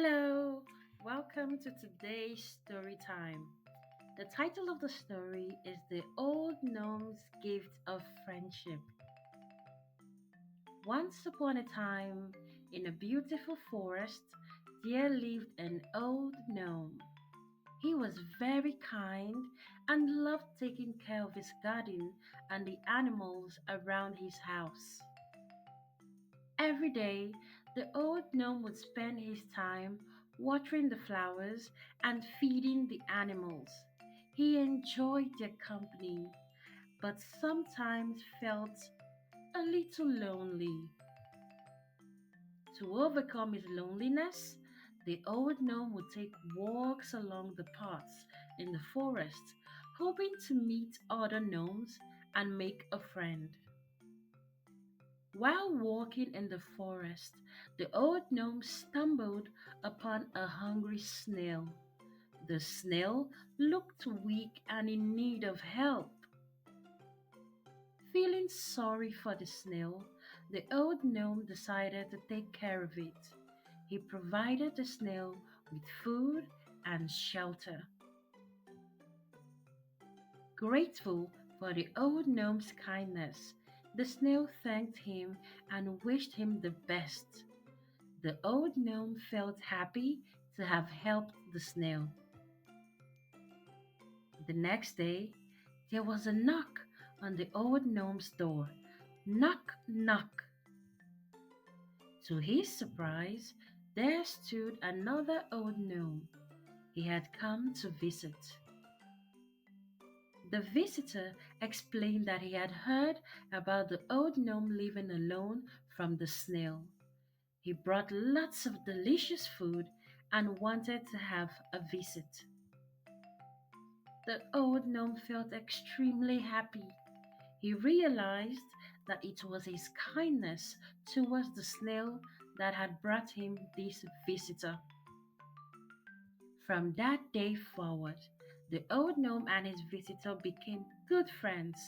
Hello, welcome to today's story time. The title of the story is The Old Gnome's Gift of Friendship. Once upon a time, in a beautiful forest, there lived an old gnome. He was very kind and loved taking care of his garden and the animals around his house. Every day, the old gnome would spend his time watering the flowers and feeding the animals. He enjoyed their company, but sometimes felt a little lonely. To overcome his loneliness, the old gnome would take walks along the paths in the forest, hoping to meet other gnomes and make a friend. While walking in the forest, the old gnome stumbled upon a hungry snail. The snail looked weak and in need of help. Feeling sorry for the snail, the old gnome decided to take care of it. He provided the snail with food and shelter. Grateful for the old gnome's kindness, the snail thanked him and wished him the best. The old gnome felt happy to have helped the snail. The next day, there was a knock on the old gnome's door. Knock, knock. To his surprise, there stood another old gnome. He had come to visit. The visitor explained that he had heard about the old gnome living alone from the snail. He brought lots of delicious food and wanted to have a visit. The old gnome felt extremely happy. He realized that it was his kindness towards the snail that had brought him this visitor. From that day forward, the old gnome and his visitor became good friends.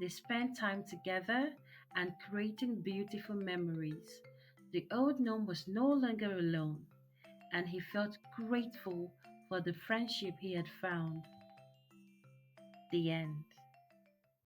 They spent time together and creating beautiful memories. The old gnome was no longer alone, and he felt grateful for the friendship he had found. The end.